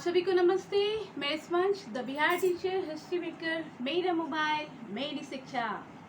सभी को नमस्ते। मैं sponge the Bihar teacher, history maker, मेरा मोबाइल मेरी शिक्षा।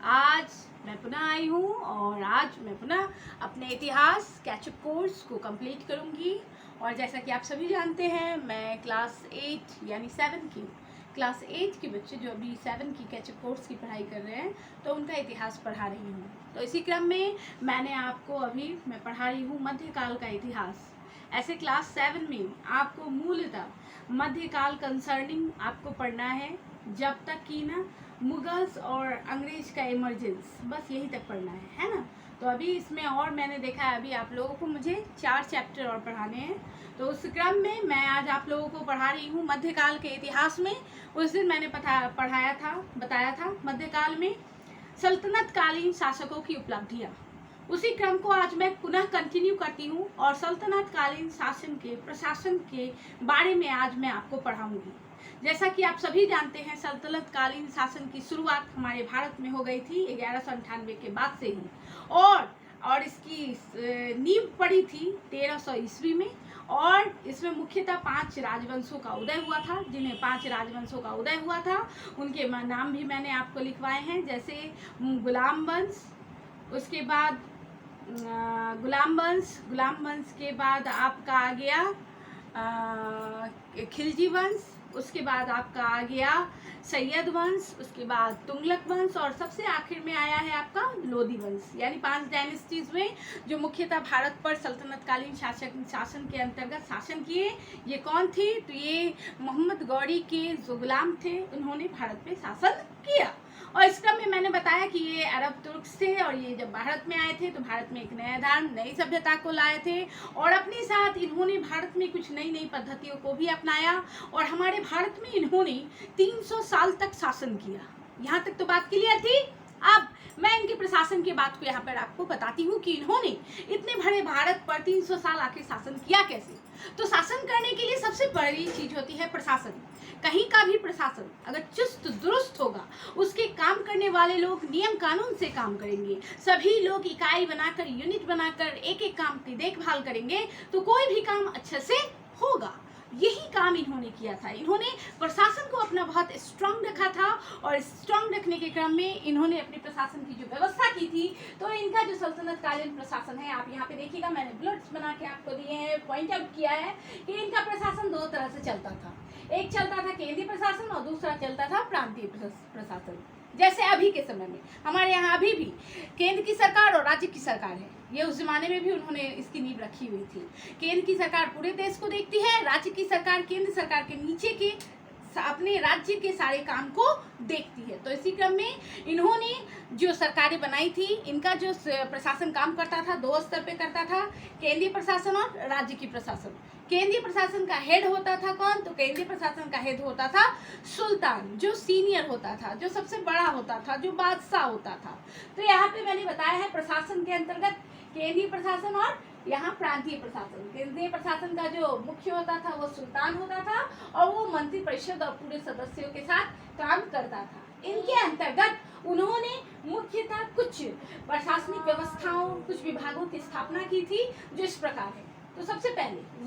आज मैं पुनः आई हूँ और आज मैं पुनः अपने इतिहास कैचअप कोर्स को कंप्लीट करूँगी। और जैसा कि आप सभी जानते हैं, मैं क्लास 8 यानी 7 की क्लास 8 के बच्चे जो अभी 7 की कैचअप कोर्स की पढ़ाई कर रहे हैं, तो उनका इतिहास पढ़ा रही हूँ। तो इसी क्रम में मैंने आपको अभी मैं पढ़ा रही हूँ मध्यकाल का इतिहास। ऐसे क्लास 7 में आपको मूलतः मध्यकाल कंसर्निंग आपको पढ़ना है, जब तक कि ना मुगल्स और अंग्रेज का इमरजेंस, बस यही तक पढ़ना है ना। तो अभी इसमें और मैंने देखा है, अभी आप लोगों को मुझे 4 चैप्टर और पढ़ाने हैं। तो उस क्रम में मैं आज आप लोगों को पढ़ा रही हूँ मध्यकाल के इतिहास में। उस दिन मैंने बताया था मध्यकाल में सल्तनत कालीन शासकों की उपलब्धियाँ। उसी क्रम को आज मैं पुनः कंटिन्यू करती हूँ और सल्तनत कालीन प्रशासन के बारे में आज मैं आपको पढ़ाऊंगी। जैसा कि आप सभी जानते हैं, सल्तनत कालीन शासन की शुरुआत हमारे भारत में हो गई थी 1198 के बाद से ही, और इसकी नींव पड़ी थी 1300 ईस्वी में। और इसमें मुख्यतः 5 राजवंशों का उदय हुआ था। जिन्हें 5 राजवंशों का उदय हुआ था उनके नाम भी मैंने आपको लिखवाए हैं, जैसे गुलाम वंश, उसके बाद गुलाम वंश के बाद आपका आ गया खिलजी वंश, उसके बाद आपका आ गया सैयद वंश, उसके बाद तुगलक वंश, और सबसे आखिर में आया है आपका लोधी वंश। यानी 5 डायनेस्टीज में जो मुख्यतः भारत पर सल्तनतकालीन शासन के अंतर्गत शासन किए, ये कौन थे? तो ये मोहम्मद गौरी के जो गुलाम थे, उन्होंने भारत पे शासन किया। और इस क्रम में मैंने बताया कि ये अरब तुर्क थे और ये जब भारत में आए थे तो भारत में एक नया धर्म, नई सभ्यता को लाए थे, और अपने साथ इन्होंने भारत में कुछ नई पद्धतियों को भी अपनाया। और हमारे भारत में इन्होंने 300 साल तक शासन किया। यहाँ तक तो बात क्लियर थी। अब मैं इनके प्रशासन की बात को यहाँ पर आपको बताती हूँ कि इन्होंने इतने बड़े भारत पर 300 साल आके शासन किया कैसे। तो शासन करने के लिए सबसे बड़ी चीज होती है प्रशासन। कहीं का भी प्रशासन अगर चुस्त दुरुस्त होगा, उसके काम करने वाले लोग नियम कानून से काम करेंगे, सभी लोग इकाई बनाकर, यूनिट बनाकर एक एक काम की देखभाल करेंगे, तो कोई भी काम अच्छे से होगा। यही काम इन्होंने किया था। इन्होंने प्रशासन को अपना बहुत स्ट्रांग रखा था, और स्ट्रांग रखने के क्रम में इन्होंने अपने प्रशासन की जो व्यवस्था की थी, तो इनका जो सल्तनत कालीन प्रशासन है, आप यहाँ पे देखिएगा, मैंने बुलेट्स बना के आपको दिए हैं, पॉइंट आउट किया है कि इनका प्रशासन 2 तरह से चलता था। एक चलता था केंद्रीय प्रशासन और दूसरा चलता था प्रांतीय प्रशासन। जैसे अभी के समय में हमारे यहाँ अभी भी केंद्र की सरकार और राज्य की सरकार है। ये उस जमाने में भी उन्होंने इसकी नींव रखी हुई थी। केंद्र की सरकार पूरे देश को देखती है, राज्य की सरकार केंद्र सरकार के नीचे के अपने राज्य के सारे काम को देखती है। तो इसी क्रम में इन्होंने जो सरकारें बनाई थी, इनका जो प्रशासन काम करता था 2 स्तर पे करता था, केंद्रीय प्रशासन और राज्य की प्रशासन। केंद्रीय प्रशासन का हेड होता था कौन? तो केंद्रीय प्रशासन का हेड होता था सुल्तान, जो सीनियर होता था, जो सबसे बड़ा होता था, जो बादशाह होता था। तो यहाँ पे मैंने बताया है प्रशासन के अंतर्गत केंद्रीय प्रशासन और यहाँ प्रांतीय प्रशासन। केंद्रीय प्रशासन का जो मुख्य होता था वो सुल्तान होता था, और वो मंत्री परिषद और पूरे सदस्यों के साथ काम करता था। इनके अंतर्गत उन्होंने मुख्यतः कुछ प्रशासनिक व्यवस्थाओं, कुछ विभागों की स्थापना की थी, जो इस प्रकार है। तो सबसे पहले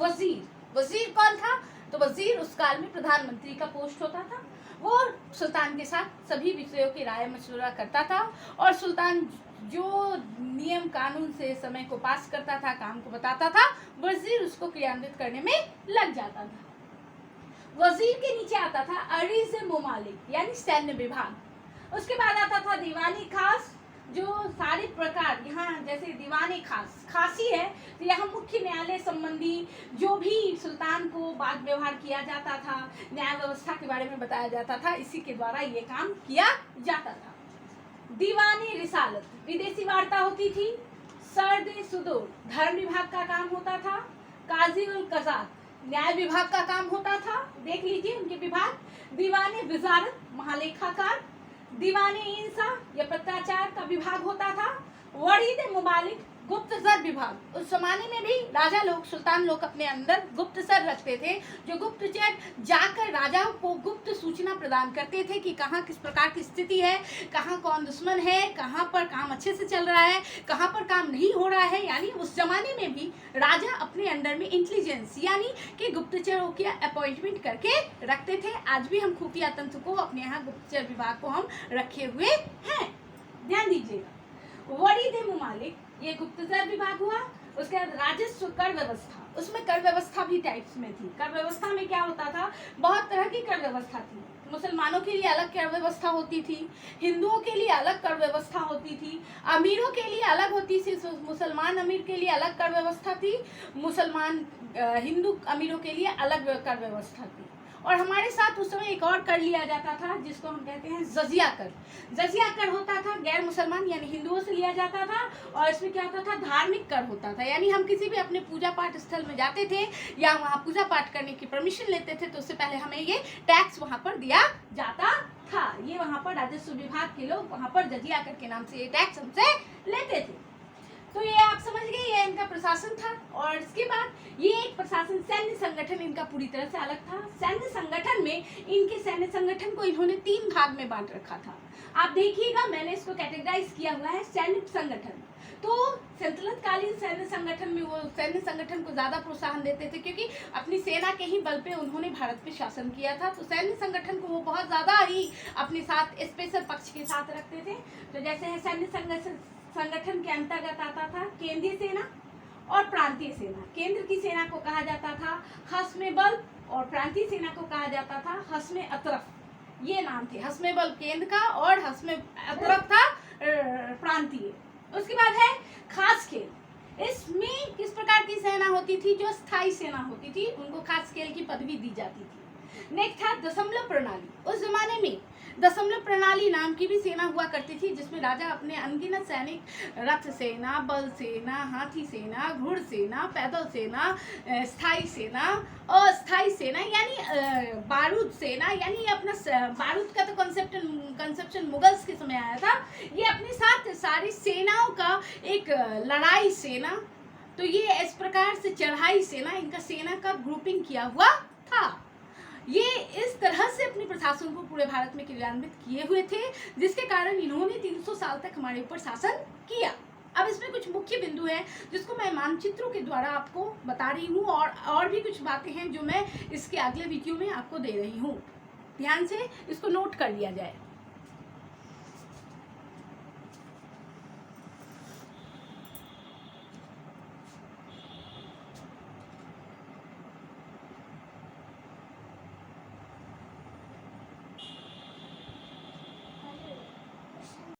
वजीर कौन था? तो वजीर उस काल में प्रधानमंत्री का पोस्ट होता था। वो सुल्तान के साथ सभी विषयों की राय मशवरा करता था, और सुल्तान जो नियम कानून से समय को पास करता था, काम को बताता था, वजीर उसको क्रियान्वित करने में लग जाता था। वजीर के नीचे आता था अरीज मुमालिक यानी सैन्य विभाग। उसके बाद आता था दीवानी खास, जो सारे प्रकार, यहाँ जैसे दीवानी खासी है, तो यहाँ मुख्य न्यायालय संबंधी जो भी सुल्तान को बात व्यवहार किया जाता था, न्याय व्यवस्था के बारे में बताया जाता था, इसी के द्वारा ये काम किया जाता था। दीवानी रिसालत, विदेशी वार्ता होती थी। सर्द सुदूर, धर्म विभाग का काम होता था। काजी उल कज़ात, न्याय विभाग का काम होता था, देख लीजिए उनके विभाग। दीवानी विजारत, महालेखाकार। दीवानी इंसा या पत्राचार का विभाग होता था। वरीद मुबालिक, गुप्तचर विभाग, उस जमाने में भी राजा लोग, सुल्तान लोग अपने अंदर गुप्तचर रखते थे, जो गुप्तचर जाकर राजाओं को गुप्त सूचना प्रदान करते थे कि कहाँ किस प्रकार की स्थिति है, कहाँ कौन दुश्मन है, कहाँ पर काम अच्छे से चल रहा है, कहाँ पर काम नहीं हो रहा है। यानी उस जमाने में भी राजा अपने अंडर में इंटेलिजेंस यानी कि गुप्तचरों की अपॉइंटमेंट करके रखते थे। आज भी हम खुफिया तंत्र को अपने यहाँ गुप्तचर विभाग को हम रखे हुए हैं, ध्यान दीजिएगा। वरीद मुमालिक, ये गुप्तचर विभाग हुआ। उसके बाद राजस्व कर व्यवस्था, उसमें कर व्यवस्था भी टाइप्स में थी। कर व्यवस्था में क्या होता था, बहुत तरह की कर व्यवस्था थी। मुसलमानों के लिए अलग कर व्यवस्था होती थी, हिंदुओं के लिए अलग कर व्यवस्था होती थी, अमीरों के लिए अलग होती थी। मुसलमान अमीर के लिए अलग कर व्यवस्था थी, मुसलमान हिंदू अमीरों के लिए अलग कर व्यवस्था थी। और हमारे साथ उस समय एक और कर लिया जाता था जिसको हम कहते हैं जजिया कर। जजिया कर होता था गैर मुसलमान यानी हिंदुओं से लिया जाता था, और इसमें क्या होता था, धार्मिक कर होता था। यानी हम किसी भी अपने पूजा पाठ स्थल में जाते थे या वहाँ पूजा पाठ करने की परमिशन लेते थे तो उससे पहले हमें ये टैक्स वहाँ पर दिया जाता था। ये वहाँ पर राजस्व विभाग के लोग वहाँ पर जजिया कर के नाम से ये टैक्स हमसे लेते थे। तो ये आप समझ गए, ये इनका प्रशासन था। और इसके बाद ये एक प्रशासन, सैन्य संगठन इनका पूरी तरह से अलग था। सैन्य संगठन में इनके सैन्य संगठन को इन्होंने 3 भाग में बांट रखा था। आप देखिएगा, मैंने इसको कैटेगराइज किया हुआ है सैन्य संगठन। तो सल्तनतकालीन सैन्य संगठन में वो सैन्य संगठन को ज्यादा प्रोत्साहन देते थे क्योंकि अपनी सेना के ही बल पे उन्होंने भारत पे शासन किया था। तो सैन्य संगठन को वो बहुत ज्यादा ही अपने साथ स्पेशल पक्ष के साथ रखते थे। तो जैसे है सैन्य संगठन के अंतर्गत आता था केंद्रीय सेना और प्रांतीय सेना। केंद्र की सेना को कहा जाता था हस्मे बल और प्रांतीय सेना को कहा जाता था हस्मे अतरफ। ये नाम थे, हस्मे बल केंद्र का और हस्मे अतरफ था प्रांतीय। उसके बाद है खास खेल। इसमें किस प्रकार की सेना होती थी, जो स्थायी सेना होती थी उनको खास खेल की पदवी दी जाती थी। नेक्स्ट था दशमलव प्रणाली। उस जमाने में दशमलव प्रणाली नाम की भी सेना हुआ करती थी जिसमें राजा अपने अनगिनत सैनिक, रथ सेना, बल सेना, हाथी सेना, घुड़ सेना, पैदल सेना, स्थायी सेना, अस्थायी सेना यानी बारूद सेना, यानी अपना बारूद का तो कंसेप्शन मुगल्स के समय आया था। ये अपने साथ सारी सेनाओं का एक लड़ाई सेना, तो ये इस प्रकार से चढ़ाई सेना, इनका सेना का ग्रुपिंग किया हुआ था। ये इस तरह से अपने प्रशासन को पूरे भारत में क्रियान्वित किए हुए थे जिसके कारण इन्होंने 300 साल तक हमारे ऊपर शासन किया। अब इसमें कुछ मुख्य बिंदु हैं जिसको मैं मानचित्रों के द्वारा आपको बता रही हूँ, और भी कुछ बातें हैं जो मैं इसके अगले वीडियो में आपको दे रही हूँ। ध्यान से इसको नोट कर लिया जाए।